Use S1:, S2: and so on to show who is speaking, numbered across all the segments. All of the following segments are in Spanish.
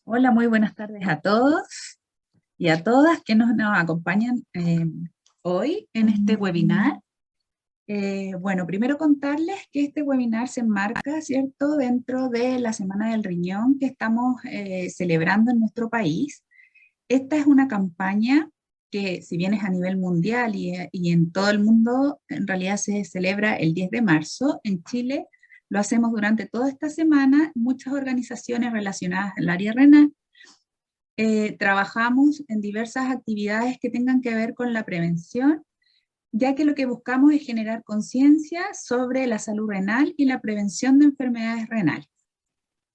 S1: Hola, muy buenas tardes a todos y a todas que nos acompañan hoy en este webinar. Bueno, primero contarles que este webinar se enmarca, ¿cierto?, dentro de la Semana del Riñón que estamos celebrando en nuestro país. Esta es una campaña que, si bien es a nivel mundial y en todo el mundo, en realidad se celebra el 10 de marzo. En Chile lo hacemos durante toda esta semana. Muchas organizaciones relacionadas al área renal trabajamos en diversas actividades que tengan que ver con la prevención, ya que lo que buscamos es generar conciencia sobre la salud renal y la prevención de enfermedades renales,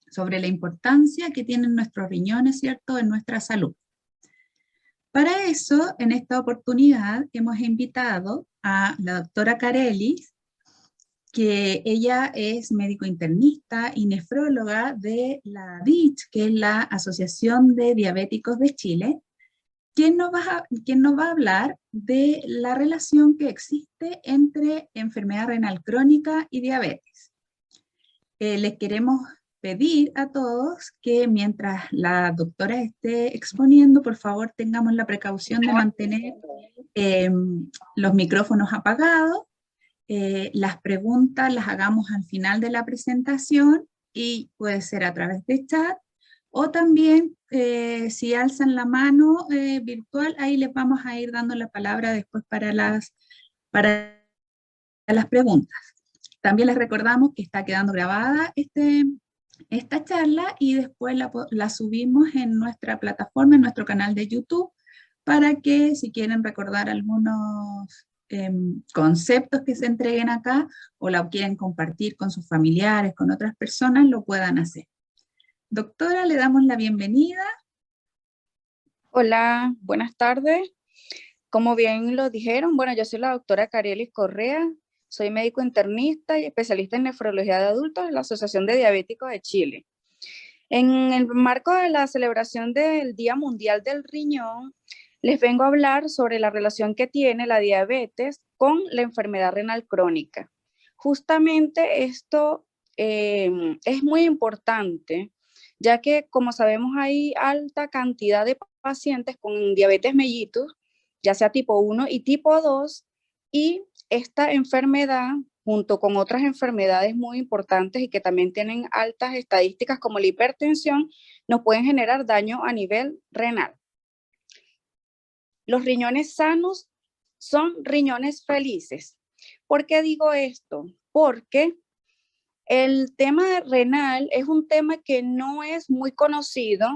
S1: sobre la importancia que tienen nuestros riñones, ¿cierto?, en nuestra salud. Para eso, en esta oportunidad, hemos invitado a la doctora Carelis, que ella es médico internista y nefróloga de la ADICH, que es la Asociación de Diabéticos de Chile, quien nos va a hablar de la relación que existe entre enfermedad renal crónica y diabetes. Les queremos pedir a todos que mientras la doctora esté exponiendo, por favor tengamos la precaución de mantener eh, los micrófonos apagados. Las preguntas las hagamos al final de la presentación y puede ser a través de chat o también si alzan la mano virtual, ahí les vamos a ir dando la palabra después para las preguntas. También les recordamos que está quedando grabada esta charla y después la subimos en nuestra plataforma, en nuestro canal de YouTube, para que si quieren recordar algunos conceptos que se entreguen acá o la quieren compartir con sus familiares, con otras personas, lo puedan hacer. Doctora, le damos la bienvenida.
S2: Hola, buenas tardes. Como bien lo dijeron, bueno, yo soy la doctora Carielis Correa, soy médico internista y especialista en nefrología de adultos en la Asociación de Diabéticos de Chile. En el marco de la celebración del Día Mundial del Riñón, les vengo a hablar sobre la relación que tiene la diabetes con la enfermedad renal crónica. Justamente esto es muy importante, ya que como sabemos hay alta cantidad de pacientes con diabetes mellitus, ya sea tipo 1 y tipo 2, y esta enfermedad, junto con otras enfermedades muy importantes y que también tienen altas estadísticas como la hipertensión, nos pueden generar daño a nivel renal. Los riñones sanos son riñones felices. ¿Por qué digo esto? Porque el tema renal es un tema que no es muy conocido.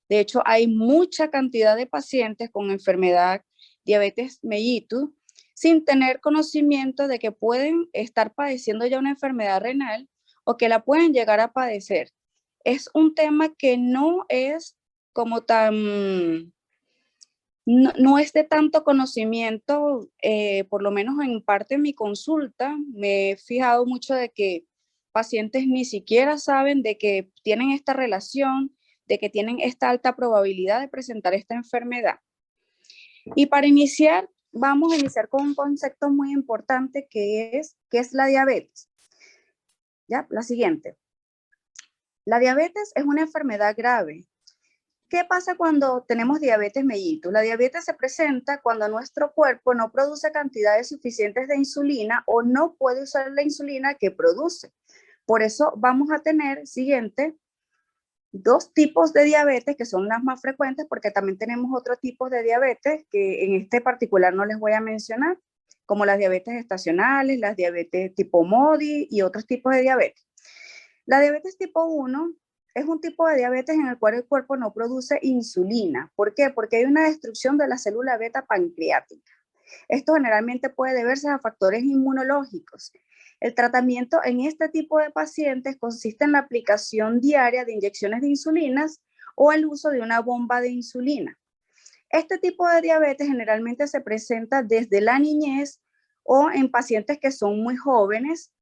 S2: De hecho, hay mucha cantidad de pacientes con enfermedad diabetes mellitus sin tener conocimiento de que pueden estar padeciendo ya una enfermedad renal o que la pueden llegar a padecer. Es un tema que no es como tan, no es de tanto conocimiento, por lo menos en parte de mi consulta, me he fijado mucho de que pacientes ni siquiera saben de que tienen esta relación, de que tienen esta alta probabilidad de presentar esta enfermedad. Y para iniciar, vamos a iniciar con un concepto muy importante que es la diabetes. Ya, la siguiente. La diabetes es una enfermedad grave. ¿Qué pasa cuando tenemos diabetes mellitus? La diabetes se presenta cuando nuestro cuerpo no produce cantidades suficientes de insulina o no puede usar la insulina que produce. Por eso vamos a tener, siguiente, dos tipos de diabetes que son las más frecuentes, porque también tenemos otros tipos de diabetes que en este particular no les voy a mencionar, como las diabetes estacionales, las diabetes tipo MODY y otros tipos de diabetes. La diabetes tipo 1 es un tipo de diabetes en el cual el cuerpo no produce insulina. ¿Por qué? Porque hay una destrucción de la célula beta pancreática. Esto generalmente puede deberse a factores inmunológicos. El tratamiento en este tipo de pacientes consiste en la aplicación diaria de inyecciones de insulinas o el uso de una bomba de insulina. Este tipo de diabetes generalmente se presenta desde la niñez o en pacientes que son muy jóvenes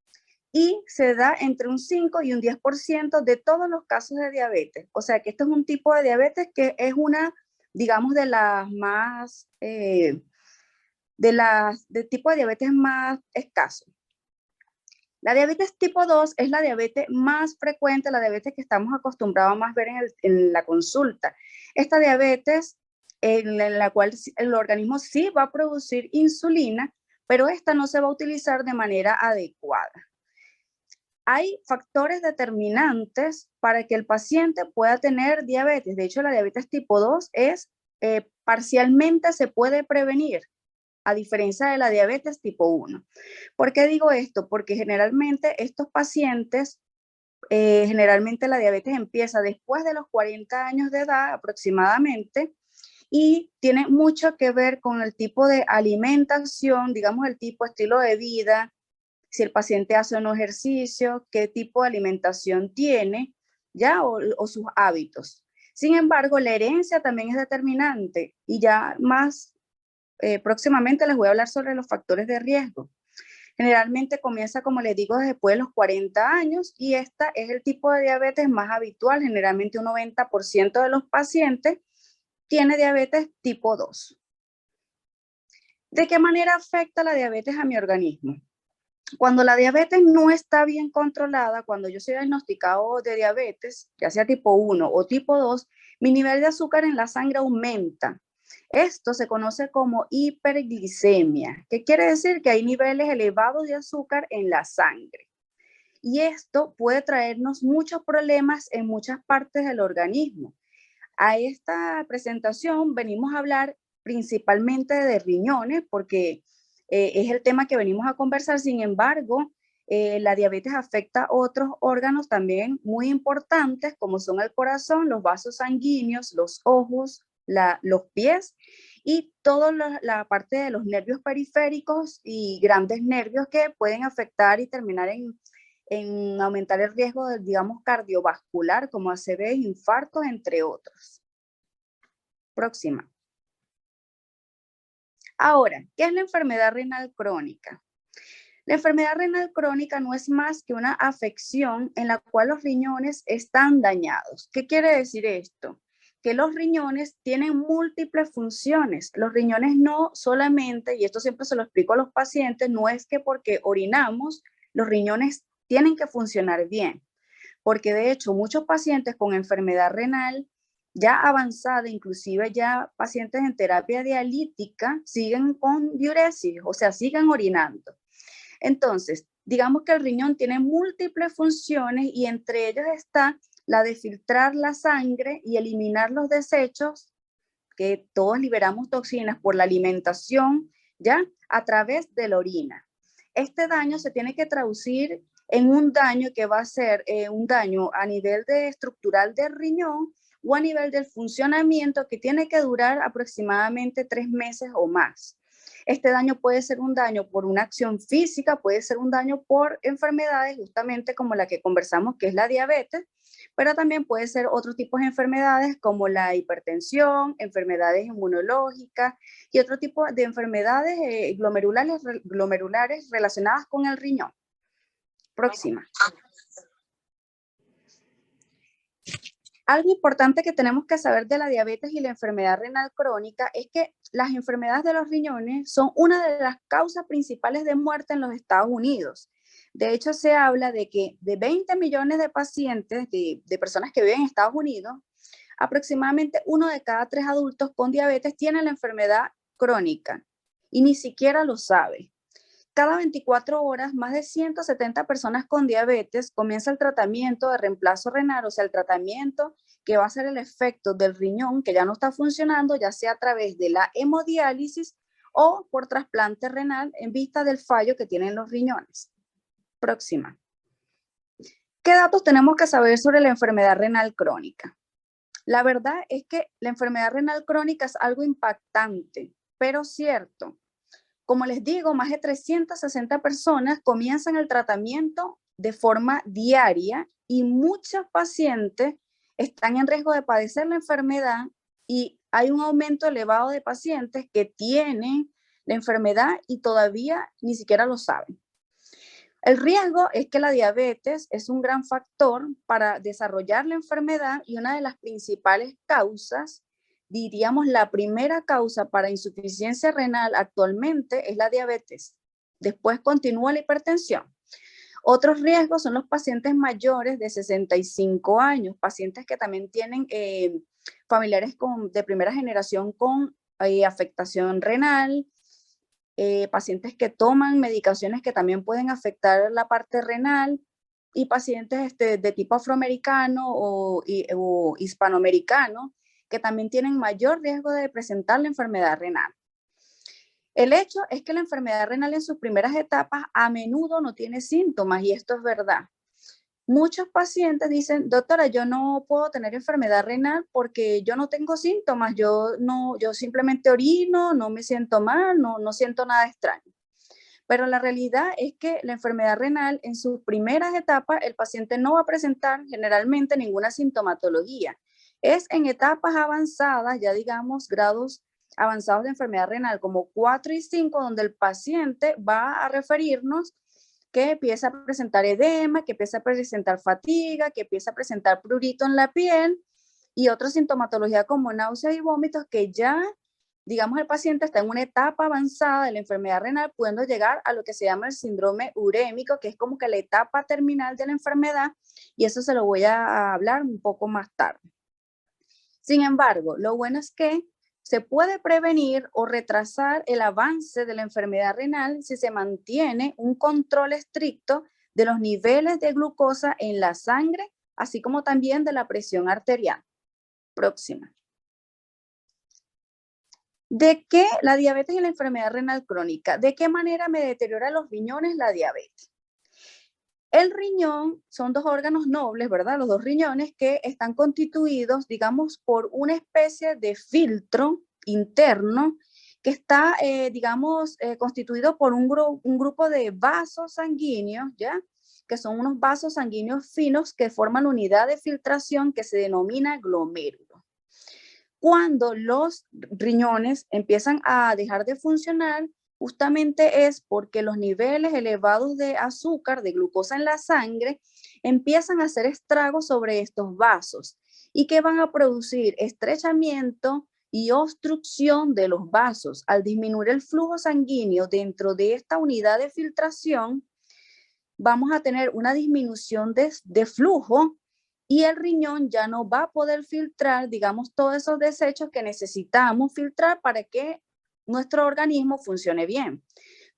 S2: y se da entre un 5 y un 10% de todos los casos de diabetes. O sea que este es un tipo de diabetes que es una, digamos, de las más, de tipo de diabetes más escaso. La diabetes tipo 2 es la diabetes más frecuente, la diabetes que estamos acostumbrados a más ver en la consulta. Esta diabetes en la cual el organismo sí va a producir insulina, pero esta no se va a utilizar de manera adecuada. Hay factores determinantes para que el paciente pueda tener diabetes. De hecho, la diabetes tipo 2 es parcialmente se puede prevenir, a diferencia de la diabetes tipo 1. ¿Por qué digo esto? Porque generalmente estos pacientes, generalmente la diabetes empieza después de los 40 años de edad aproximadamente, y tiene mucho que ver con el tipo de alimentación, digamos el tipo de estilo de vida, si el paciente hace un ejercicio, qué tipo de alimentación tiene, ya, o sus hábitos. Sin embargo, la herencia también es determinante y ya más próximamente les voy a hablar sobre los factores de riesgo. Generalmente comienza, como les digo, después de los 40 años y esta es el tipo de diabetes más habitual. Generalmente un 90% de los pacientes tiene diabetes tipo 2. ¿De qué manera afecta la diabetes a mi organismo? Cuando la diabetes no está bien controlada, cuando yo soy diagnosticado de diabetes, ya sea tipo 1 o tipo 2, mi nivel de azúcar en la sangre aumenta. Esto se conoce como hiperglicemia, que quiere decir que hay niveles elevados de azúcar en la sangre. Y esto puede traernos muchos problemas en muchas partes del organismo. A esta presentación venimos a hablar principalmente de riñones, porque es el tema que venimos a conversar. Sin embargo, la diabetes afecta otros órganos también muy importantes, como son el corazón, los vasos sanguíneos, los ojos, los pies y toda la parte de los nervios periféricos y grandes nervios que pueden afectar y terminar en aumentar el riesgo, digamos, cardiovascular, como ACV, infartos, entre otros. Próxima. Ahora, ¿qué es la enfermedad renal crónica? La enfermedad renal crónica no es más que una afección en la cual los riñones están dañados. ¿Qué quiere decir esto? Que los riñones tienen múltiples funciones. Los riñones no solamente, y esto siempre se lo explico a los pacientes, no es que porque orinamos, los riñones tienen que funcionar bien. Porque de hecho, muchos pacientes con enfermedad renal ya avanzada, inclusive ya pacientes en terapia dialítica, siguen con diuresis, o sea, siguen orinando. Entonces, digamos que el riñón tiene múltiples funciones y entre ellas está la de filtrar la sangre y eliminar los desechos, que todos liberamos toxinas por la alimentación, ya, a través de la orina. Este daño se tiene que traducir en un daño que va a ser un daño a nivel estructural del riñón o a nivel del funcionamiento que tiene que durar aproximadamente 3 meses o más. Este daño puede ser un daño por una acción física, puede ser un daño por enfermedades, justamente como la que conversamos, que es la diabetes, pero también puede ser otros tipos de enfermedades como la hipertensión, enfermedades inmunológicas y otro tipo de enfermedades glomerulares relacionadas con el riñón. Próxima. Algo importante que tenemos que saber de la diabetes y la enfermedad renal crónica es que las enfermedades de los riñones son una de las causas principales de muerte en los Estados Unidos. De hecho, se habla de que de 20 millones de pacientes, de personas que viven en Estados Unidos, aproximadamente 1 de cada 3 adultos con diabetes tiene la enfermedad crónica y ni siquiera lo sabe. Cada 24 horas, más de 170 personas con diabetes comienza el tratamiento de reemplazo renal, o sea, el tratamiento que va a ser el efecto del riñón que ya no está funcionando, ya sea a través de la hemodiálisis o por trasplante renal en vista del fallo que tienen los riñones. Próxima. ¿Qué datos tenemos que saber sobre la enfermedad renal crónica? La verdad es que la enfermedad renal crónica es algo impactante, pero cierto. Como les digo, más de 360 personas comienzan el tratamiento de forma diaria y muchos pacientes están en riesgo de padecer la enfermedad y hay un aumento elevado de pacientes que tienen la enfermedad y todavía ni siquiera lo saben. El riesgo es que la diabetes es un gran factor para desarrollar la enfermedad y una de las principales causas, diríamos la primera causa para insuficiencia renal actualmente es la diabetes. Después continúa la hipertensión. Otros riesgos son los pacientes mayores de 65 años, pacientes que también tienen familiares de primera generación con afectación renal, pacientes que toman medicaciones que también pueden afectar la parte renal, y pacientes de tipo afroamericano o hispanoamericano que también tienen mayor riesgo de presentar la enfermedad renal. El hecho es que la enfermedad renal en sus primeras etapas a menudo no tiene síntomas, y esto es verdad. Muchos pacientes dicen, doctora, yo no puedo tener enfermedad renal porque yo no tengo síntomas, yo simplemente orino, no me siento mal, no siento nada extraño. Pero la realidad es que la enfermedad renal en sus primeras etapas el paciente no va a presentar generalmente ninguna sintomatología. Es en etapas avanzadas, ya digamos grados avanzados de enfermedad renal como 4 y 5, donde el paciente va a referirnos que empieza a presentar edema, que empieza a presentar fatiga, que empieza a presentar prurito en la piel y otra sintomatología como náuseas y vómitos, que ya, digamos, el paciente está en una etapa avanzada de la enfermedad renal, pudiendo llegar a lo que se llama el síndrome urémico, que es como que la etapa terminal de la enfermedad, y eso se lo voy a hablar un poco más tarde. Sin embargo, lo bueno es que se puede prevenir o retrasar el avance de la enfermedad renal si se mantiene un control estricto de los niveles de glucosa en la sangre, así como también de la presión arterial. Próxima. ¿De qué la diabetes y la enfermedad renal crónica? ¿De qué manera me deteriora los riñones la diabetes? El riñón son dos órganos nobles, ¿verdad? Los dos riñones que están constituidos, digamos, por una especie de filtro interno que está, digamos, constituido por un grupo de vasos sanguíneos, ¿ya? Que son unos vasos sanguíneos finos que forman unidad de filtración que se denomina glomérulo. Cuando los riñones empiezan a dejar de funcionar, justamente es porque los niveles elevados de azúcar, de glucosa en la sangre, empiezan a hacer estragos sobre estos vasos y que van a producir estrechamiento y obstrucción de los vasos. Al disminuir el flujo sanguíneo dentro de esta unidad de filtración, vamos a tener una disminución de flujo, y el riñón ya no va a poder filtrar, digamos, todos esos desechos que necesitamos filtrar para que nuestro organismo funcione bien.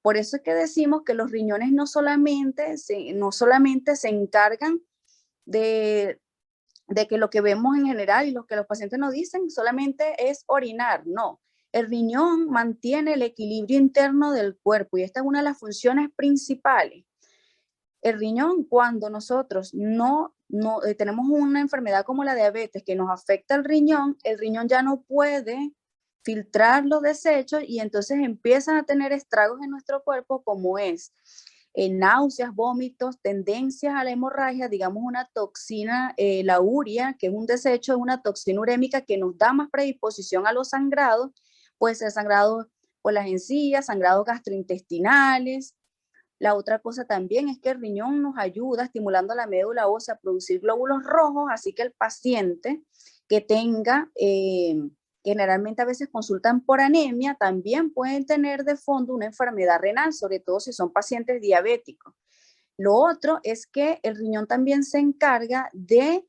S2: Por eso es que decimos que los riñones no solamente se encargan de que lo que vemos en general y lo que los pacientes nos dicen solamente es orinar, no. El riñón mantiene el equilibrio interno del cuerpo y esta es una de las funciones principales. El riñón, cuando nosotros no tenemos una enfermedad como la diabetes que nos afecta el riñón ya no puede filtrar los desechos y entonces empiezan a tener estragos en nuestro cuerpo, como es náuseas, vómitos, tendencias a la hemorragia, digamos una toxina, la urea, que es un desecho, es una toxina urémica que nos da más predisposición a los sangrados, puede ser sangrado por las encías, sangrados gastrointestinales. La otra cosa también es que el riñón nos ayuda estimulando la médula ósea a producir glóbulos rojos, así que el paciente que tenga, generalmente a veces consultan por anemia, también pueden tener de fondo una enfermedad renal, sobre todo si son pacientes diabéticos. Lo otro es que el riñón también se encarga de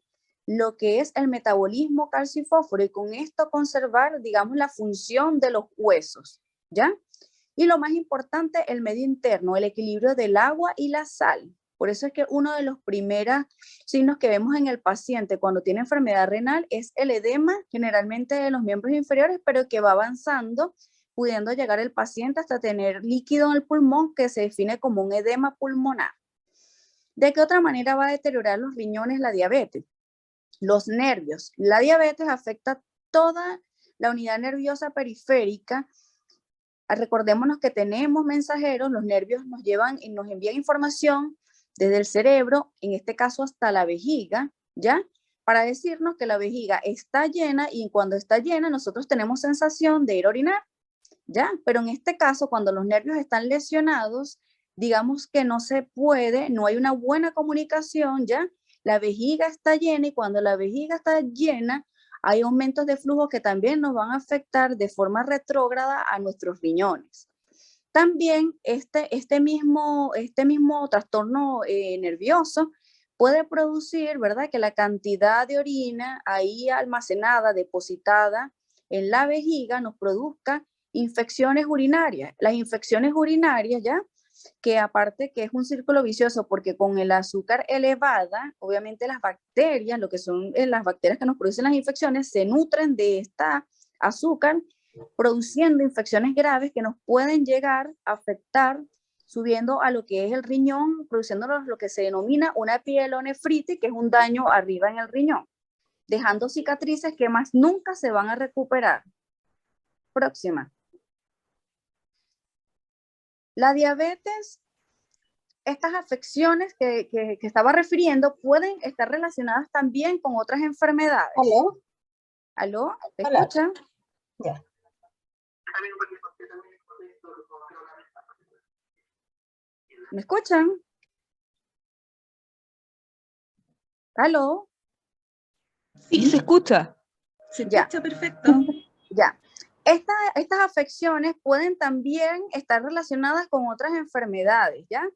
S2: lo que es el metabolismo calcio y fósforo, y con esto conservar, digamos, la función de los huesos, ¿ya? Y lo más importante, el medio interno, el equilibrio del agua y la sal. Por eso es que uno de los primeros signos que vemos en el paciente cuando tiene enfermedad renal es el edema, generalmente de los miembros inferiores, pero que va avanzando, pudiendo llegar el paciente hasta tener líquido en el pulmón, que se define como un edema pulmonar. ¿De qué otra manera va a deteriorar los riñones la diabetes? Los nervios. La diabetes afecta toda la unidad nerviosa periférica. Recordémonos que tenemos mensajeros, los nervios nos envían información desde el cerebro, en este caso hasta la vejiga, ¿ya? Para decirnos que la vejiga está llena, y cuando está llena nosotros tenemos sensación de ir a orinar, ¿ya? Pero en este caso, cuando los nervios están lesionados, digamos que no se puede, no hay una buena comunicación, ¿ya? La vejiga está llena, y cuando la vejiga está llena, hay aumentos de flujo que también nos van a afectar de forma retrógrada a nuestros riñones. También este mismo trastorno nervioso puede producir, ¿verdad?, que la cantidad de orina ahí almacenada, depositada en la vejiga, nos produzca infecciones urinarias. Las infecciones urinarias, ¿ya?, que aparte que es un círculo vicioso, porque con el azúcar elevada, obviamente las bacterias, lo que son las bacterias que nos producen las infecciones, se nutren de esta azúcar, produciendo infecciones graves que nos pueden llegar a afectar, subiendo a lo que es el riñón, produciendo lo que se denomina una pielonefritis, que es un daño arriba en el riñón, dejando cicatrices que más nunca se van a recuperar. Próxima. La diabetes, estas afecciones que estaba refiriendo, pueden estar relacionadas también con otras enfermedades.
S3: ¿Aló?
S2: ¿Aló? ¿Me
S3: Hola.
S2: escuchan?
S3: Ya.
S2: ¿Me escuchan? ¿Aló?
S1: Sí, se escucha. Se
S2: Ya.
S1: escucha perfecto.
S2: Ya. Estas afecciones pueden también estar relacionadas con otras enfermedades, ¿ya?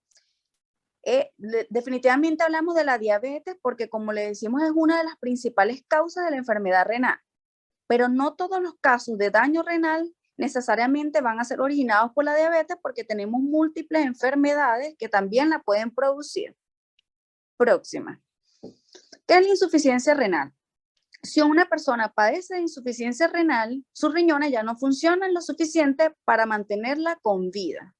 S2: Definitivamente hablamos de la diabetes porque, como le decimos, es una de las principales causas de la enfermedad renal. Pero no todos los casos de daño renal necesariamente van a ser originados por la diabetes, porque tenemos múltiples enfermedades que también la pueden producir. Próxima. ¿Qué es la insuficiencia renal? Si una persona padece de insuficiencia renal, sus riñones ya no funcionan lo suficiente para mantenerla con vida.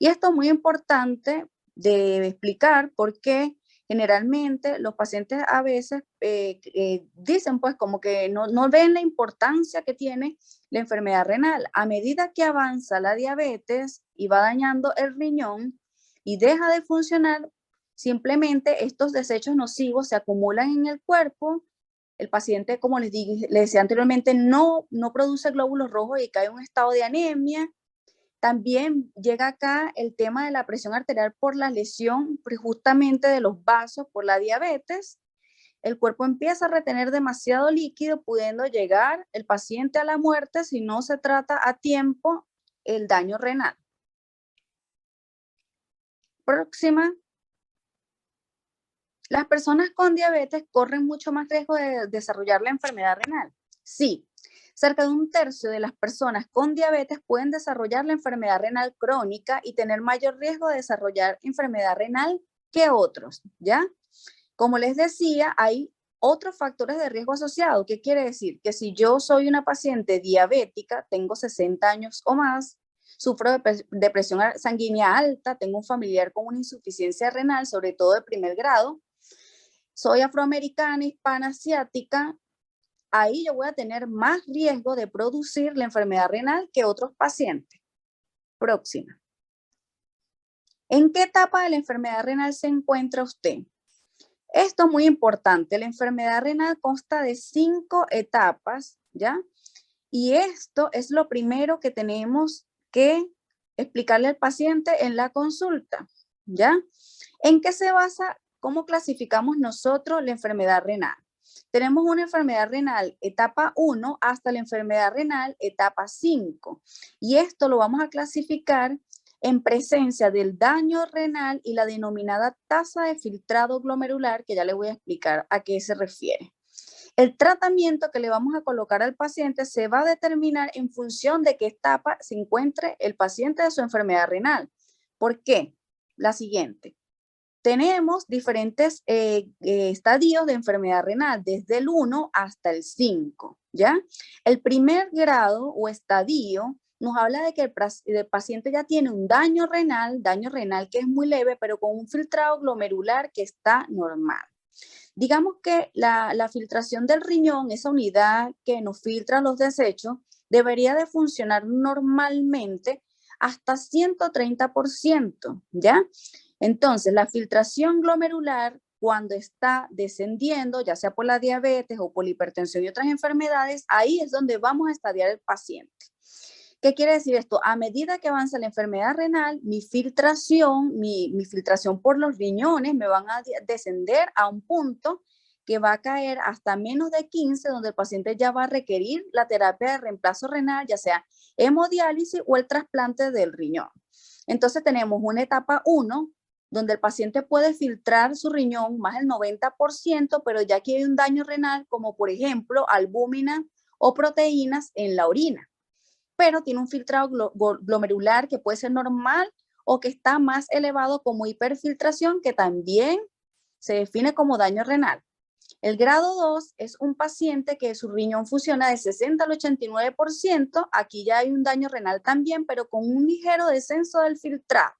S2: Y esto es muy importante de explicar porque generalmente los pacientes a veces dicen pues como que no ven la importancia que tiene la enfermedad renal. A medida que avanza la diabetes y va dañando el riñón y deja de funcionar, simplemente estos desechos nocivos se acumulan en el cuerpo. El paciente, como les decía anteriormente, no produce glóbulos rojos y cae en un estado de anemia. También llega acá el tema de la presión arterial por la lesión justamente de los vasos por la diabetes. El cuerpo empieza a retener demasiado líquido, pudiendo llegar el paciente a la muerte si no se trata a tiempo el daño renal. Próxima. ¿Las personas con diabetes corren mucho más riesgo de desarrollar la enfermedad renal? Sí. Cerca de 1/3 de las personas con diabetes pueden desarrollar la enfermedad renal crónica y tener mayor riesgo de desarrollar enfermedad renal que otros, ¿ya? Como les decía, hay otros factores de riesgo asociados. ¿Qué quiere decir? Que si yo soy una paciente diabética, tengo 60 años o más, sufro de presión sanguínea alta, tengo un familiar con una insuficiencia renal, sobre todo de primer grado, soy afroamericana, hispana, asiática, ahí yo voy a tener más riesgo de producir la enfermedad renal que otros pacientes. Próxima. ¿En qué etapa de la enfermedad renal se encuentra usted? Esto es muy importante. La enfermedad renal consta de 5 etapas, ¿ya? Y esto es lo primero que tenemos que explicarle al paciente en la consulta, ¿ya? ¿En qué se basa? ¿Cómo clasificamos nosotros la enfermedad renal? Tenemos una enfermedad renal etapa 1 hasta la enfermedad renal etapa 5. Y esto lo vamos a clasificar en presencia del daño renal y la denominada tasa de filtrado glomerular, que ya le voy a explicar a qué se refiere. El tratamiento que le vamos a colocar al paciente se va a determinar en función de qué etapa se encuentre el paciente de su enfermedad renal. ¿Por qué? La siguiente. Tenemos diferentes estadios de enfermedad renal, desde el 1 hasta el 5, ¿ya? El primer grado o estadio nos habla de que el paciente ya tiene un daño renal que es muy leve, pero con un filtrado glomerular que está normal. Digamos que la filtración del riñón, esa unidad que nos filtra los desechos, debería de funcionar normalmente hasta 130%, ¿ya? Entonces, la filtración glomerular, cuando está descendiendo, ya sea por la diabetes o por la hipertensión y otras enfermedades, ahí es donde vamos a estadiar el paciente. ¿Qué quiere decir esto? A medida que avanza la enfermedad renal, mi filtración por los riñones me van a descender a un punto que va a caer hasta menos de 15, donde el paciente ya va a requerir la terapia de reemplazo renal, ya sea hemodiálisis o el trasplante del riñón. Entonces tenemos una etapa 1, donde el paciente puede filtrar su riñón más del 90%, pero ya que hay un daño renal, como por ejemplo albúmina o proteínas en la orina, pero tiene un filtrado glomerular que puede ser normal o que está más elevado como hiperfiltración, que también se define como daño renal. El grado 2 es un paciente que su riñón funciona de 60 al 89%, aquí ya hay un daño renal también, pero con un ligero descenso del filtrado.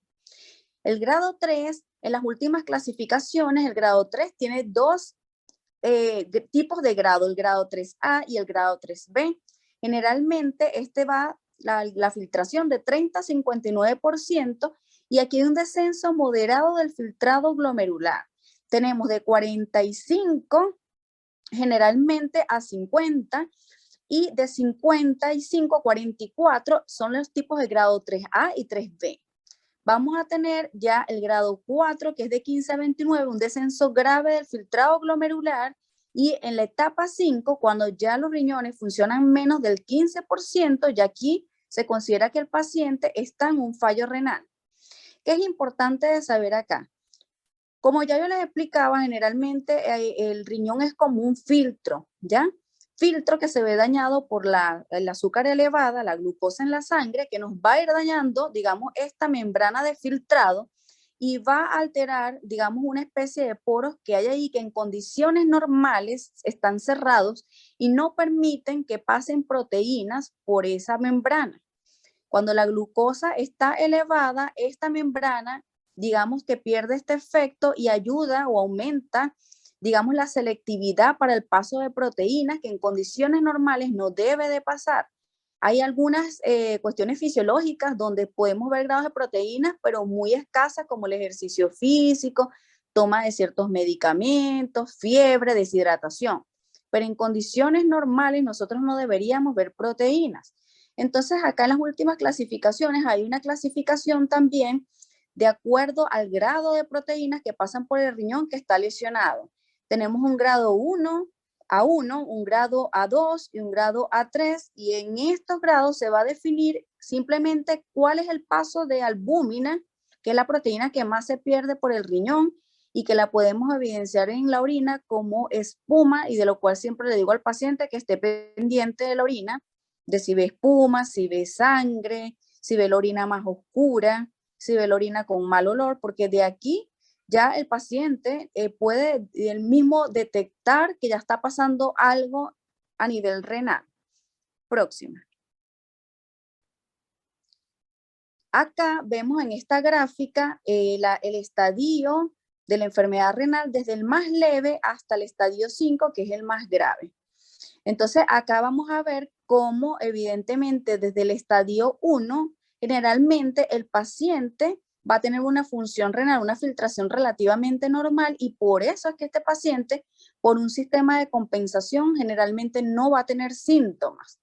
S2: El grado 3, en las últimas clasificaciones, el grado 3 tiene dos tipos de grado, el grado 3A y el grado 3B. Generalmente la filtración de 30 a 59%, y aquí hay un descenso moderado del filtrado glomerular. Tenemos de 45 generalmente a 50, y de 55 a 44 son los tipos de grado 3A y 3B. Vamos a tener ya el grado 4, que es de 15 a 29, un descenso grave del filtrado glomerular, y en la etapa 5, cuando ya los riñones funcionan menos del 15%, ya aquí se considera que el paciente está en un fallo renal. ¿Qué es importante de saber acá? Como ya yo les explicaba, generalmente el riñón es como un filtro, ¿ya? Filtro que se ve dañado por el azúcar elevada, la glucosa en la sangre, que nos va a ir dañando, digamos, esta membrana de filtrado, y va a alterar, digamos, una especie de poros que hay ahí que en condiciones normales están cerrados y no permiten que pasen proteínas por esa membrana. Cuando la glucosa está elevada, esta membrana, digamos que pierde este efecto y ayuda o aumenta, digamos, la selectividad para el paso de proteínas que en condiciones normales no debe de pasar. Hay algunas cuestiones fisiológicas donde podemos ver grados de proteínas, pero muy escasas, como el ejercicio físico, toma de ciertos medicamentos, fiebre, deshidratación. Pero en condiciones normales nosotros no deberíamos ver proteínas. Entonces, acá en las últimas clasificaciones hay una clasificación también de acuerdo al grado de proteínas que pasan por el riñón que está lesionado. Tenemos un grado 1 a 1, un grado A2 y un grado A3, y en estos grados se va a definir simplemente cuál es el paso de albúmina, que es la proteína que más se pierde por el riñón y que la podemos evidenciar en la orina como espuma, y de lo cual siempre le digo al paciente que esté pendiente de la orina, de si ve espuma, si ve sangre, si ve la orina más oscura, si ve la orina con mal olor, porque de aquí ya el paciente puede él mismo detectar que ya está pasando algo a nivel renal. Próxima. Acá vemos en esta gráfica el estadio de la enfermedad renal desde el más leve hasta el estadio 5, que es el más grave. Entonces acá vamos a ver cómo evidentemente desde el estadio 1, generalmente el paciente va a tener una función renal, una filtración relativamente normal, y por eso es que este paciente, por un sistema de compensación, generalmente no va a tener síntomas.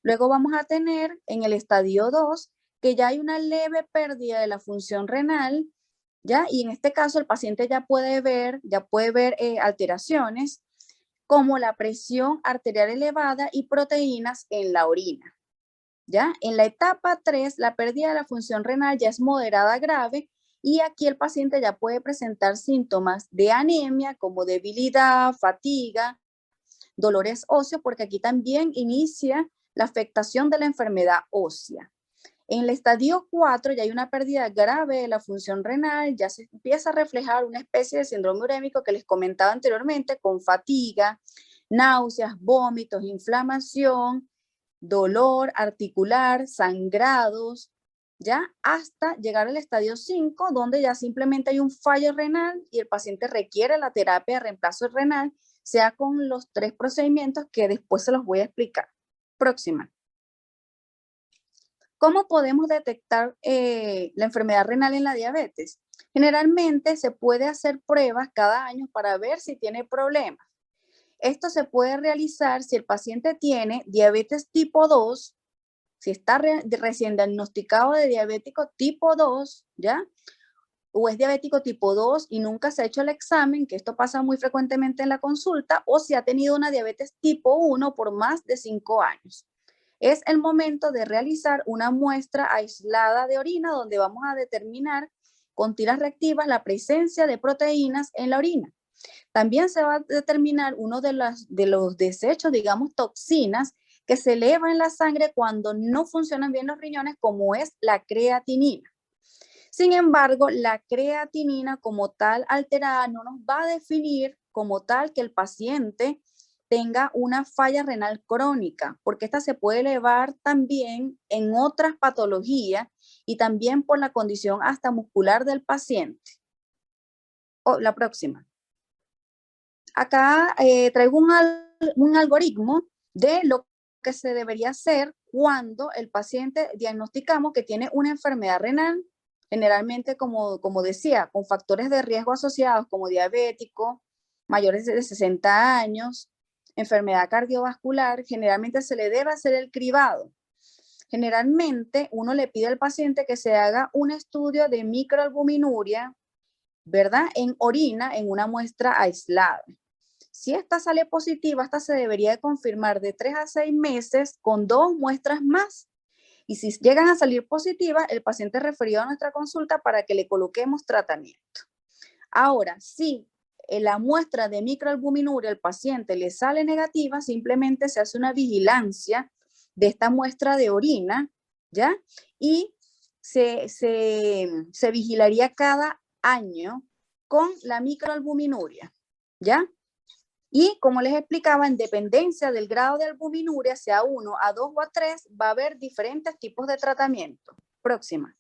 S2: Luego vamos a tener en el estadio 2 que ya hay una leve pérdida de la función renal, ¿ya? Y en este caso el paciente ya puede ver alteraciones como la presión arterial elevada y proteínas en la orina, ¿ya? En la etapa 3, la pérdida de la función renal ya es moderada a grave, y aquí el paciente ya puede presentar síntomas de anemia como debilidad, fatiga, dolores óseos, porque aquí también inicia la afectación de la enfermedad ósea. En el estadio 4 ya hay una pérdida grave de la función renal, ya se empieza a reflejar una especie de síndrome urémico que les comentaba anteriormente, con fatiga, náuseas, vómitos, inflamación, dolor articular, sangrados, ya hasta llegar al estadio 5, donde ya simplemente hay un fallo renal y el paciente requiere la terapia de reemplazo renal, sea con los 3 procedimientos que después se los voy a explicar. Próxima. ¿Cómo podemos detectar la enfermedad renal en la diabetes? Generalmente se puede hacer pruebas cada año para ver si tiene problemas. Esto se puede realizar si el paciente tiene diabetes tipo 2, si está recién diagnosticado de diabético tipo 2, ¿ya? o es diabético tipo 2 y nunca se ha hecho el examen, que esto pasa muy frecuentemente en la consulta, o si ha tenido una diabetes tipo 1 por más de 5 años. Es el momento de realizar una muestra aislada de orina donde vamos a determinar con tiras reactivas la presencia de proteínas en la orina. También se va a determinar uno de los desechos, digamos, toxinas, que se eleva en la sangre cuando no funcionan bien los riñones, como es la creatinina. Sin embargo, la creatinina como tal alterada no nos va a definir como tal que el paciente tenga una falla renal crónica, porque esta se puede elevar también en otras patologías y también por la condición hasta muscular del paciente. La próxima. Acá traigo un algoritmo de lo que se debería hacer cuando el paciente diagnosticamos que tiene una enfermedad renal, generalmente, como decía, con factores de riesgo asociados como diabético, mayores de 60 años, enfermedad cardiovascular. Generalmente se le debe hacer el cribado. Generalmente uno le pide al paciente que se haga un estudio de microalbuminuria, ¿verdad? En orina, en una muestra aislada. Si esta sale positiva, esta se debería de confirmar de 3 a 6 meses con 2 muestras más. Y si llegan a salir positivas, el paciente es referido a nuestra consulta para que le coloquemos tratamiento. Ahora, si la muestra de microalbuminuria al paciente le sale negativa, simplemente se hace una vigilancia de esta muestra de orina, ¿ya? Y se vigilaría cada año con la microalbuminuria, ¿ya? Y como les explicaba, en dependencia del grado de albuminuria, sea 1, a 2 o a 3, va a haber diferentes tipos de tratamiento. Próxima.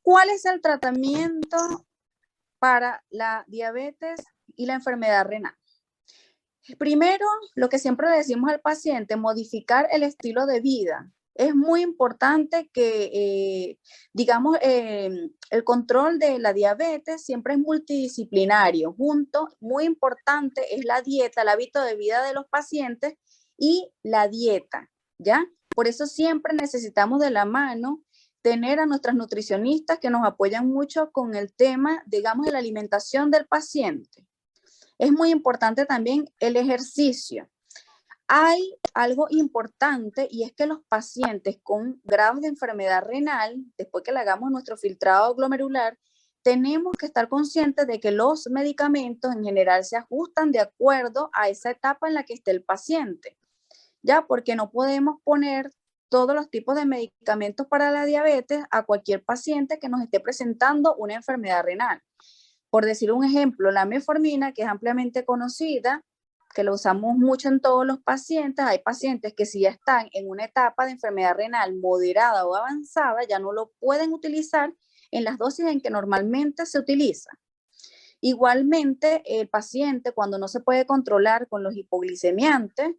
S2: ¿Cuál es el tratamiento para la diabetes y la enfermedad renal? Primero, lo que siempre le decimos al paciente, modificar el estilo de vida. Es muy importante que, digamos, el control de la diabetes siempre es multidisciplinario. Muy importante es la dieta, el hábito de vida de los pacientes y la dieta, ¿ya? Por eso siempre necesitamos de la mano tener a nuestras nutricionistas que nos apoyan mucho con el tema, digamos, de la alimentación del paciente. Es muy importante también el ejercicio. Hay algo importante y es que los pacientes con grados de enfermedad renal, después que le hagamos nuestro filtrado glomerular, tenemos que estar conscientes de que los medicamentos en general se ajustan de acuerdo a esa etapa en la que esté el paciente, ¿ya? Porque no podemos poner todos los tipos de medicamentos para la diabetes a cualquier paciente que nos esté presentando una enfermedad renal. Por decir un ejemplo, la metformina, que es ampliamente conocida, que lo usamos mucho en todos los pacientes. Hay pacientes que si ya están en una etapa de enfermedad renal moderada o avanzada, ya no lo pueden utilizar en las dosis en que normalmente se utiliza. Igualmente, el paciente cuando no se puede controlar con los hipoglicemiantes,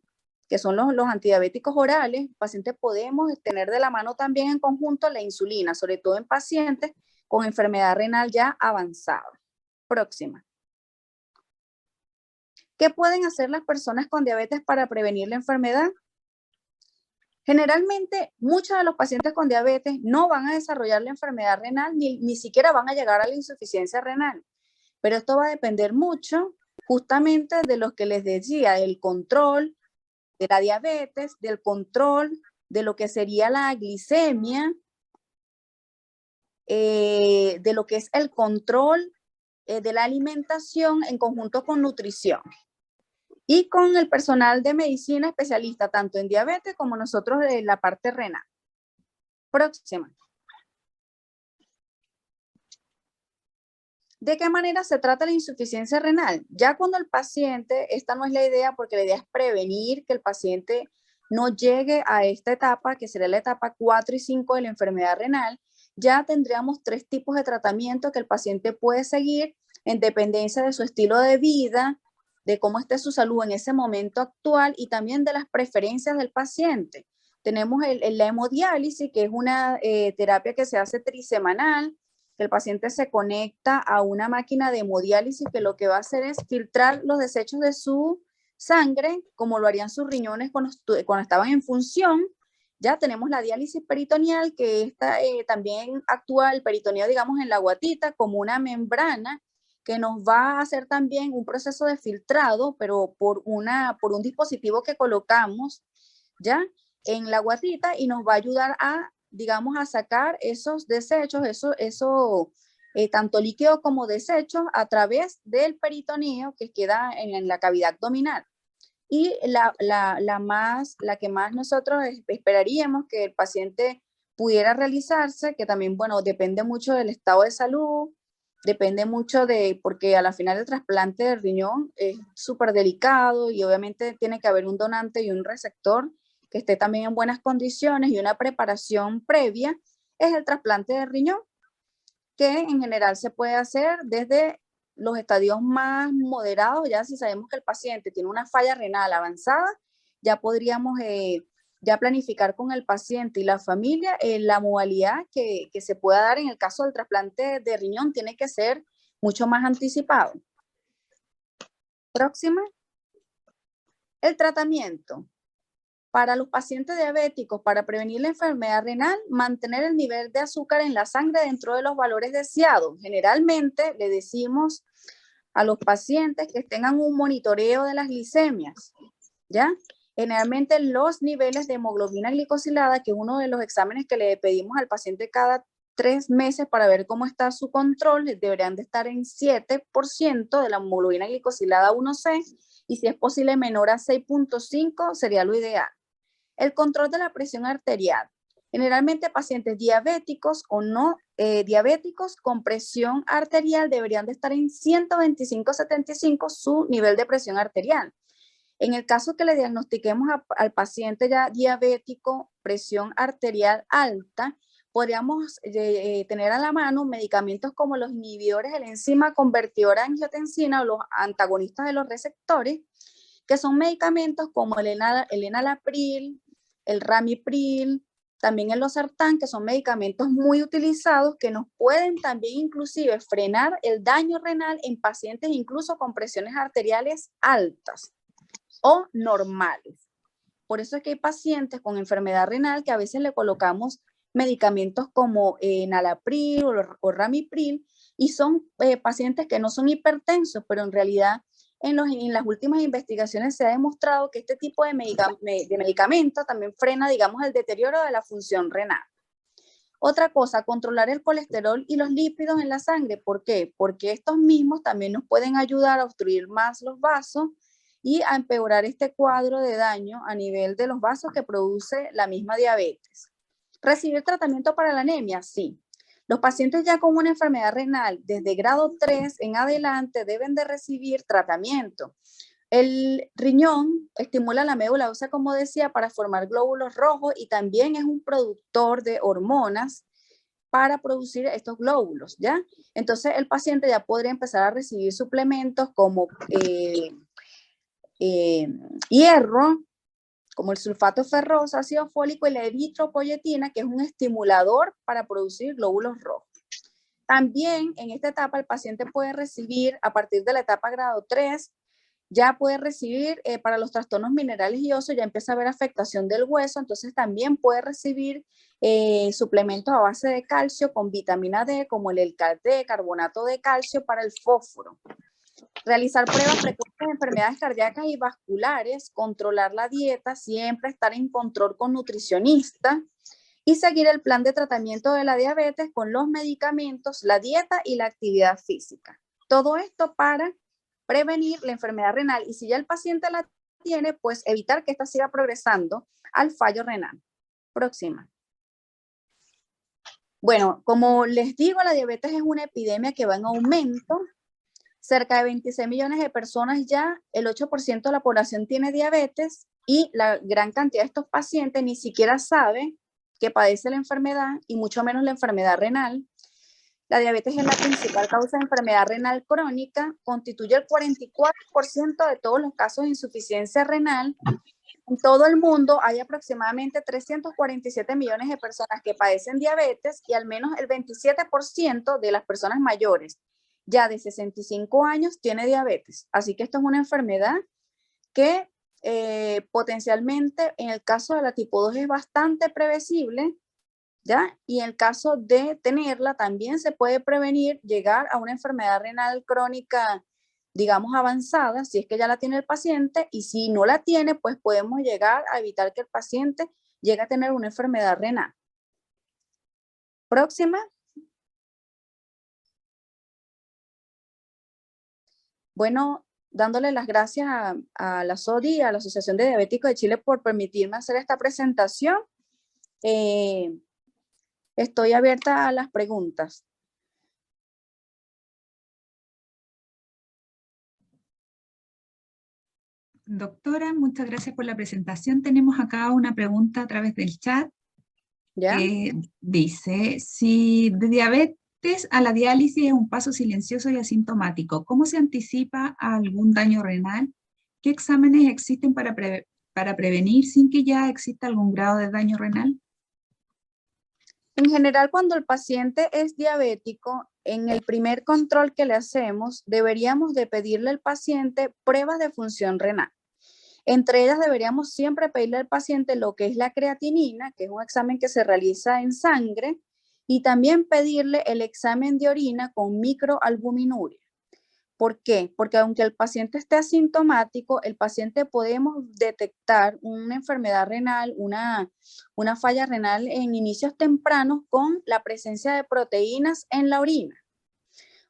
S2: que son los antidiabéticos orales, pacientes podemos tener de la mano también en conjunto la insulina, sobre todo en pacientes con enfermedad renal ya avanzada. Próxima. ¿Qué pueden hacer las personas con diabetes para prevenir la enfermedad? Generalmente, muchos de los pacientes con diabetes no van a desarrollar la enfermedad renal, ni siquiera van a llegar a la insuficiencia renal. Pero esto va a depender mucho justamente de lo que les decía, del control de la diabetes, del control de lo que sería la glicemia, de lo que es el control de la alimentación en conjunto con nutrición. Y con el personal de medicina especialista, tanto en diabetes como nosotros en la parte renal. Próxima. ¿De qué manera se trata la insuficiencia renal? Ya cuando el paciente, esta no es la idea, porque la idea es prevenir que el paciente no llegue a esta etapa, que sería la etapa 4 y 5 de la enfermedad renal, ya tendríamos 3 tipos de tratamiento que el paciente puede seguir en dependencia de su estilo de vida, de cómo esté su salud en ese momento actual y también de las preferencias del paciente. Tenemos la hemodiálisis, que es una terapia que se hace trisemanal, que el paciente se conecta a una máquina de hemodiálisis que lo que va a hacer es filtrar los desechos de su sangre, como lo harían sus riñones cuando estaban en función, Ya tenemos la diálisis peritoneal, que esta, también actúa el peritoneo, digamos, en la guatita como una membrana que nos va a hacer también un proceso de filtrado, pero por un dispositivo que colocamos, ¿ya? En la guatita, y nos va a ayudar a, digamos, a sacar esos desechos, tanto líquidos como desechos a través del peritoneo que queda en la cavidad abdominal. Y la que más nosotros esperaríamos que el paciente pudiera realizarse, que también, bueno, depende mucho del estado de salud, depende mucho porque a la final el trasplante de riñón es súper delicado y obviamente tiene que haber un donante y un receptor que esté también en buenas condiciones y una preparación previa, es el trasplante de riñón, que en general se puede hacer desde los estadios más moderados. Ya si sabemos que el paciente tiene una falla renal avanzada, ya podríamos ya planificar con el paciente y la familia la modalidad que se pueda dar en el caso del trasplante de riñón. Tiene que ser mucho más anticipado. Próxima. El tratamiento. Para los pacientes diabéticos, para prevenir la enfermedad renal, mantener el nivel de azúcar en la sangre dentro de los valores deseados. Generalmente le decimos a los pacientes que tengan un monitoreo de las glicemias, ¿ya? Generalmente los niveles de hemoglobina glicosilada, que es uno de los exámenes que le pedimos al paciente cada 3 meses para ver cómo está su control, deberían de estar en 7% de la hemoglobina glicosilada 1C, y si es posible menor a 6.5 sería lo ideal. El control de la presión arterial. Generalmente pacientes diabéticos o no diabéticos con presión arterial deberían de estar en 125/75 su nivel de presión arterial. En el caso que le diagnostiquemos al paciente ya diabético, presión arterial alta, podríamos tener a la mano medicamentos como los inhibidores de la enzima convertidora de angiotensina o los antagonistas de los receptores, que son medicamentos como el enalapril, el ramipril, también el losartán, que son medicamentos muy utilizados que nos pueden también inclusive frenar el daño renal en pacientes incluso con presiones arteriales altas o normales. Por eso es que hay pacientes con enfermedad renal que a veces le colocamos medicamentos como enalapril o ramipril, y son pacientes que no son hipertensos, pero en realidad en las últimas investigaciones se ha demostrado que este tipo de medicamento también frena, digamos, el deterioro de la función renal. Otra cosa, controlar el colesterol y los lípidos en la sangre. ¿Por qué? Porque estos mismos también nos pueden ayudar a obstruir más los vasos y a empeorar este cuadro de daño a nivel de los vasos que produce la misma diabetes. ¿Recibir tratamiento para la anemia? Sí. Los pacientes ya con una enfermedad renal desde grado 3 en adelante deben de recibir tratamiento. El riñón estimula la médula ósea, como decía, para formar glóbulos rojos, y también es un productor de hormonas para producir estos glóbulos, ¿ya? Entonces el paciente ya podría empezar a recibir suplementos como hierro, como el sulfato ferroso, ácido fólico y la eritropoyetina, que es un estimulador para producir glóbulos rojos. También en esta etapa el paciente puede recibir, a partir de la etapa grado 3, ya puede recibir para los trastornos minerales y óseos, ya empieza a haber afectación del hueso, entonces también puede recibir suplementos a base de calcio con vitamina D, como el Elcal-D, carbonato de calcio para el fósforo. Realizar pruebas precoces de enfermedades cardíacas y vasculares, controlar la dieta, siempre estar en control con nutricionista y seguir el plan de tratamiento de la diabetes con los medicamentos, la dieta y la actividad física. Todo esto para prevenir la enfermedad renal, y si ya el paciente la tiene, pues evitar que ésta siga progresando al fallo renal. Próxima. Bueno, como les digo, la diabetes es una epidemia que va en aumento. Cerca de 26 millones de personas ya, el 8% de la población tiene diabetes, y la gran cantidad de estos pacientes ni siquiera sabe que padece la enfermedad y mucho menos la enfermedad renal. La diabetes es la principal causa de enfermedad renal crónica, constituye el 44% de todos los casos de insuficiencia renal. En todo el mundo hay aproximadamente 347 millones de personas que padecen diabetes, y al menos el 27% de las personas mayores ya de 65 años tiene diabetes. Así que esto es una enfermedad que potencialmente en el caso de la tipo 2 es bastante previsible, ¿ya? Y en el caso de tenerla también se puede prevenir llegar a una enfermedad renal crónica, digamos, avanzada, si es que ya la tiene el paciente, y si no la tiene, pues podemos llegar a evitar que el paciente llegue a tener una enfermedad renal. Próxima. Bueno, dándole las gracias a la SODI, a la Asociación de Diabéticos de Chile, por permitirme hacer esta presentación. Estoy abierta a las preguntas.
S1: Doctora, muchas gracias por la presentación. Tenemos acá una pregunta a través del chat.
S2: ¿Ya?
S1: Dice, si de diabetes a la diálisis es un paso silencioso y asintomático, ¿cómo se anticipa a algún daño renal? ¿Qué exámenes existen para prevenir sin que ya exista algún grado de daño renal?
S2: En general, cuando el paciente es diabético, en el primer control que le hacemos, deberíamos de pedirle al paciente pruebas de función renal. Entre ellas deberíamos siempre pedirle al paciente lo que es la creatinina, que es un examen que se realiza en sangre, y también pedirle el examen de orina con microalbuminuria. ¿Por qué? Porque aunque el paciente esté asintomático, el paciente podemos detectar una enfermedad renal, una falla renal en inicios tempranos con la presencia de proteínas en la orina.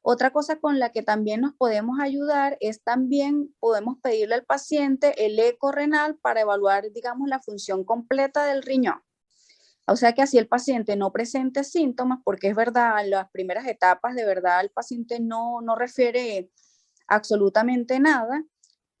S2: Otra cosa con la que también nos podemos ayudar es también podemos pedirle al paciente el eco renal para evaluar, digamos, la función completa del riñón. O sea que así el paciente no presente síntomas, porque es verdad, en las primeras etapas de verdad el paciente no refiere absolutamente nada.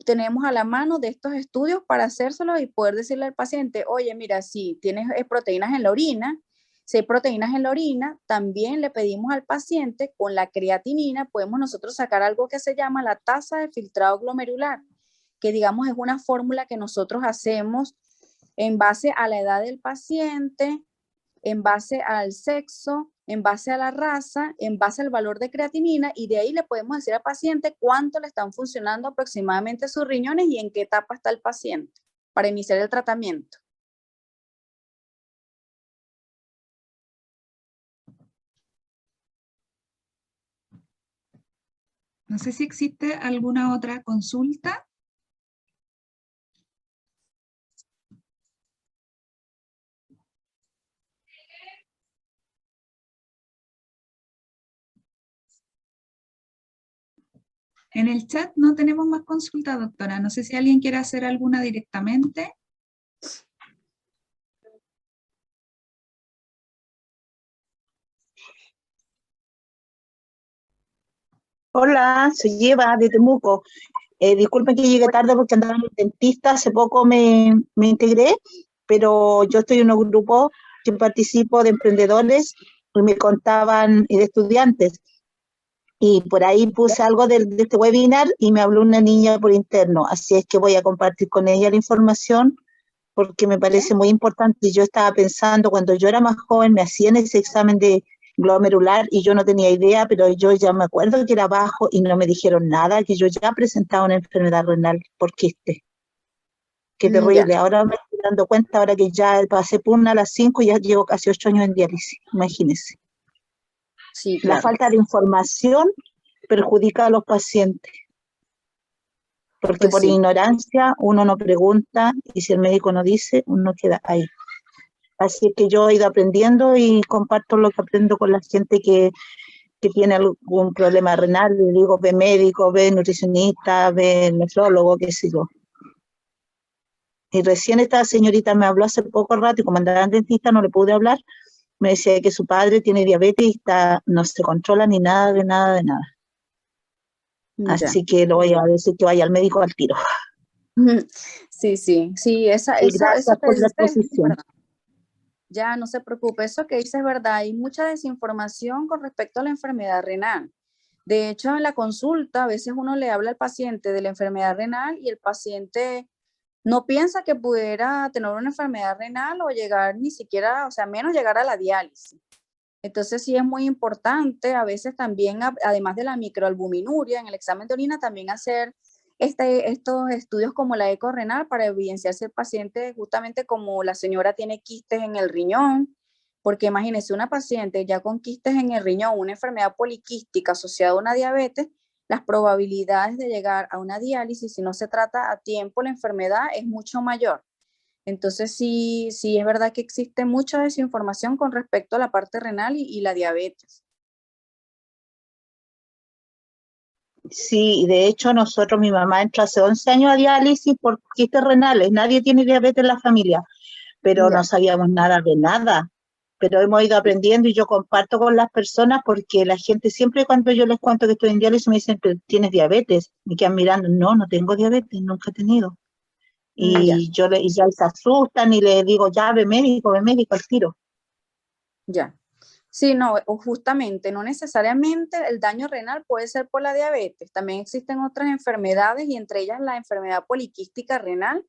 S2: Tenemos a la mano de estos estudios para hacérselos y poder decirle al paciente, oye, mira, si tienes proteínas en la orina, si hay proteínas en la orina, también le pedimos al paciente con la creatinina, podemos nosotros sacar algo que se llama la tasa de filtrado glomerular, que digamos es una fórmula que nosotros hacemos en base a la edad del paciente, en base al sexo, en base a la raza, en base al valor de creatinina, y de ahí le podemos decir al paciente cuánto le están funcionando aproximadamente sus riñones y en qué etapa está el paciente para iniciar el tratamiento.
S1: No sé si existe alguna otra consulta. En el chat no tenemos más consultas, doctora. No sé si alguien quiere hacer alguna directamente.
S3: Hola, soy Eva de Temuco. Disculpen que llegue tarde porque andaba en el dentista, hace poco me integré, pero yo estoy en un grupo que participo de emprendedores y me contaban y de estudiantes. Y por ahí puse algo de este webinar y me habló una niña por interno, así es que voy a compartir con ella la información porque me parece muy importante. Yo estaba pensando, cuando yo era más joven me hacían ese examen de glomerular y yo no tenía idea, pero yo ya me acuerdo que era bajo y no me dijeron nada, que yo ya presentaba una enfermedad renal por quiste. Qué terrible.
S2: Ya.
S3: Ahora me estoy dando cuenta, ahora que ya pasé por una a las 5 y ya llevo casi 8 años en diálisis, imagínense.
S2: Sí,
S3: La
S2: claro.
S3: falta de información perjudica a los pacientes, porque
S2: Pues
S3: por
S2: sí.
S3: ignorancia uno no pregunta y si el médico no dice, uno queda ahí. Así que yo he ido aprendiendo y comparto lo que aprendo con la gente que tiene algún problema renal. Le digo, ve médico, ve nutricionista, ve nefrólogo, qué sé yo. Y recién esta señorita me habló hace poco rato y como andaba en dentista no le pude hablar. Me decía que su padre tiene diabetes y no se controla ni nada, de nada, de nada.
S2: Ya.
S3: Así que le voy a decir que vaya al médico al tiro.
S2: Sí, sí, sí,
S3: Y
S2: eso
S3: gracias
S2: que
S3: por la
S2: dices es
S3: exposición.
S2: verdad. Ya, no se preocupe, eso que dices es verdad. Hay mucha desinformación con respecto a la enfermedad renal. De hecho, en la consulta, a veces uno le habla al paciente de la enfermedad renal y el paciente no piensa que pudiera tener una enfermedad renal o llegar ni siquiera, o sea, menos llegar a la diálisis. Entonces sí es muy importante a veces también, además de la microalbuminuria, en el examen de orina también hacer estos estudios como la eco renal para evidenciar si el paciente, justamente como la señora tiene quistes en el riñón, porque imagínense una paciente ya con quistes en el riñón, una enfermedad poliquística asociada a una diabetes, las probabilidades de llegar a una diálisis, si no se trata a tiempo la enfermedad, es mucho mayor. Entonces sí es verdad que existe mucha desinformación con respecto a la parte renal y la diabetes.
S3: Sí, de hecho nosotros, mi mamá entró hace 11 años a diálisis por quistes renales, nadie tiene diabetes en la familia, pero
S2: Ya.
S3: no sabíamos nada de nada, pero hemos ido aprendiendo y yo comparto con las personas porque la gente siempre cuando yo les cuento que estoy en diálisis me dicen, pero tienes diabetes, me quedan mirando, no tengo diabetes, nunca he tenido.
S2: Ya.
S3: Y y ya se asustan y les digo, ya ve médico al tiro.
S2: Ya. Sí, no, justamente, no necesariamente el daño renal puede ser por la diabetes. También existen otras enfermedades y entre ellas la enfermedad poliquística renal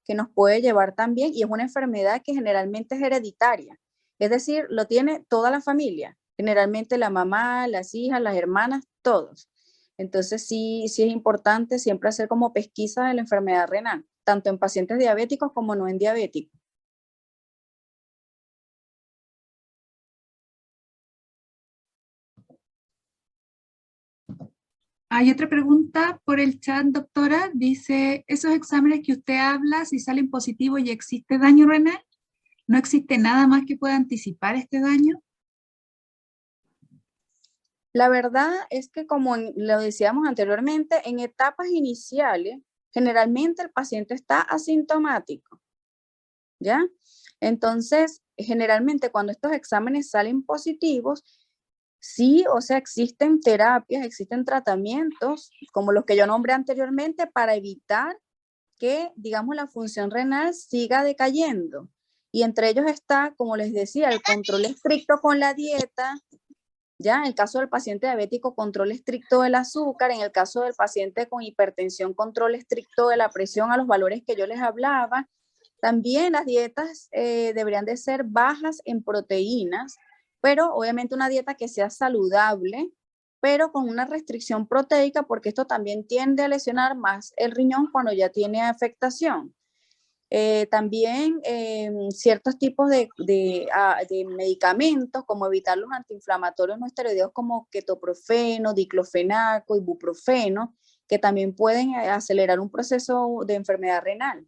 S2: que nos puede llevar también y es una enfermedad que generalmente es hereditaria. Es decir, lo tiene toda la familia, generalmente la mamá, las hijas, las hermanas, todos. Entonces sí es importante siempre hacer como pesquisa de la enfermedad renal, tanto en pacientes diabéticos como no en diabéticos.
S1: Hay otra pregunta por el chat, doctora. Dice, ¿esos exámenes que usted habla, si salen positivos y existe daño renal? ¿No existe nada más que pueda anticipar este daño?
S2: La verdad es que como lo decíamos anteriormente, en etapas iniciales, generalmente el paciente está asintomático, ¿ya? Entonces, generalmente cuando estos exámenes salen positivos, sí, o sea, existen terapias, existen tratamientos, como los que yo nombré anteriormente, para evitar que, digamos, la función renal siga decayendo. Y entre ellos está, como les decía, el control estricto con la dieta. Ya, en el caso del paciente diabético, control estricto del azúcar. En el caso del paciente con hipertensión, control estricto de la presión a los valores que yo les hablaba. También las dietas deberían de ser bajas en proteínas, pero obviamente una dieta que sea saludable, pero con una restricción proteica, porque esto también tiende a lesionar más el riñón cuando ya tiene afectación. También ciertos tipos de medicamentos, como evitar los antiinflamatorios no esteroideos como ketoprofeno, diclofenaco, ibuprofeno, que también pueden acelerar un proceso de enfermedad renal.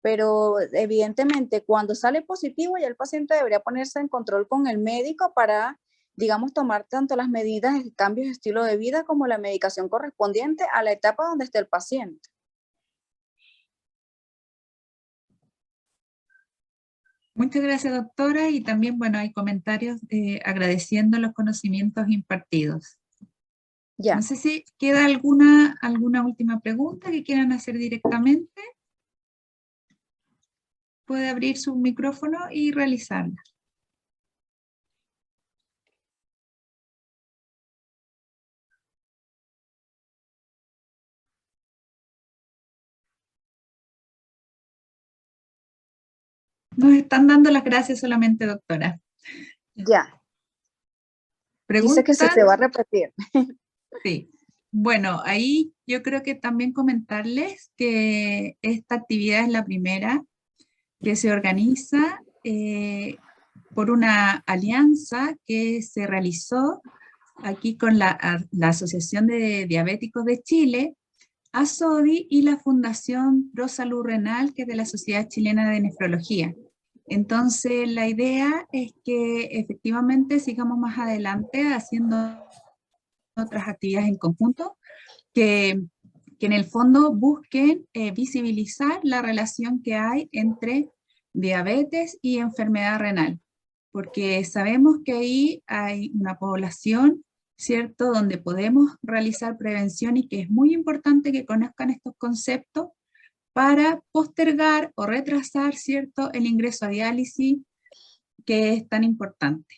S2: Pero evidentemente cuando sale positivo ya el paciente debería ponerse en control con el médico para, digamos, tomar tanto las medidas de cambios de estilo de vida como la medicación correspondiente a la etapa donde esté el paciente.
S1: Muchas gracias, doctora, y también, bueno, hay comentarios agradeciendo los conocimientos impartidos.
S2: Ya.
S1: No sé si queda alguna última pregunta que quieran hacer directamente. Puede abrir su micrófono y realizarla. Nos están dando las gracias solamente, doctora.
S2: Ya.
S1: ¿Preguntan?
S2: Dice que se va a repetir.
S1: Sí. Bueno, ahí yo creo que también comentarles que esta actividad es la primera que se organiza por una alianza que se realizó aquí con la Asociación de Diabéticos de Chile, ASODI, y la Fundación Pro Salud Renal, que es de la Sociedad Chilena de Nefrología. Entonces, la idea es que efectivamente sigamos más adelante haciendo otras actividades en conjunto que en el fondo busquen visibilizar la relación que hay entre diabetes y enfermedad renal, porque sabemos que ahí hay una población, ¿cierto?, donde podemos realizar prevención y que es muy importante que conozcan estos conceptos para postergar o retrasar, ¿cierto?, el ingreso a diálisis, que es tan importante.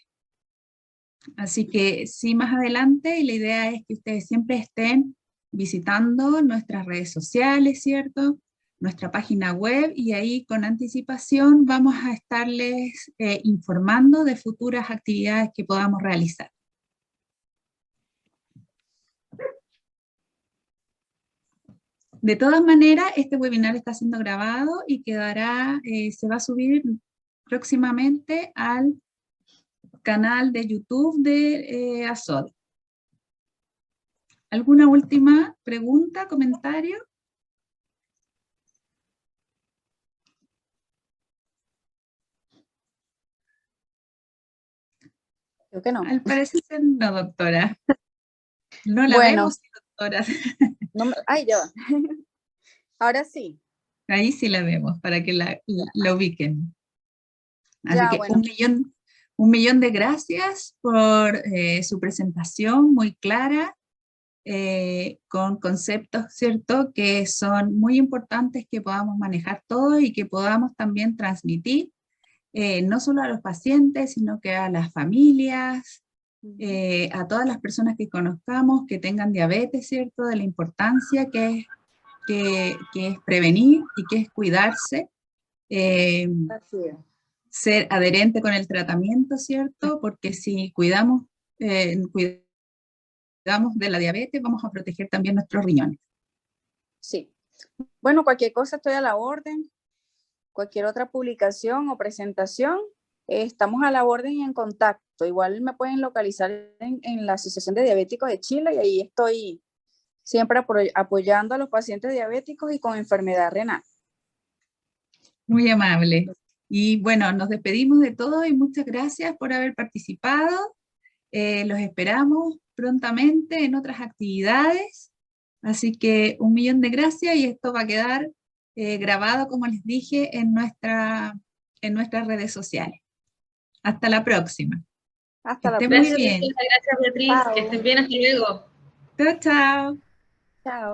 S1: Así que sí, más adelante, y la idea es que ustedes siempre estén visitando nuestras redes sociales, ¿cierto? Nuestra página web, y ahí con anticipación vamos a estarles informando de futuras actividades que podamos realizar. De todas maneras, este webinar está siendo grabado y quedará, se va a subir próximamente al canal de YouTube de ASOD. ¿Alguna última pregunta, comentario?
S2: Creo que no.
S1: Al parecer no, doctora. No la
S2: Bueno.
S1: vemos, doctora.
S2: No ay, ya va. Ahora sí.
S1: Ahí sí la vemos, para que la ubiquen. Así
S2: Ya,
S1: que
S2: bueno.
S1: un millón de gracias por su presentación muy clara, con conceptos, ¿cierto?, que son muy importantes que podamos manejar todos y que podamos también transmitir, no solo a los pacientes, sino que a las familias, a todas las personas que conozcamos que tengan diabetes, ¿cierto?, de la importancia que es prevenir y que es cuidarse,
S2: Así es.
S1: ser adherente con el tratamiento, ¿cierto? Porque si cuidamos de la diabetes, vamos a proteger también nuestros riñones.
S2: Sí. Bueno, cualquier cosa estoy a la orden. Cualquier otra publicación o presentación, estamos a la orden y en contacto. Igual me pueden localizar en la Asociación de Diabéticos de Chile y ahí estoy siempre apoyando a los pacientes diabéticos y con enfermedad renal.
S1: Muy amable. Y bueno, nos despedimos de todos y muchas gracias por haber participado. Los esperamos prontamente en otras actividades. Así que 1 millón de gracias y esto va a quedar grabado, como les dije, en nuestras redes sociales. Hasta la próxima.
S2: Hasta la
S1: próxima.
S4: Gracias, Beatriz. Chao. Que estén bien, hasta luego.
S1: Chao, chao.
S2: Chao.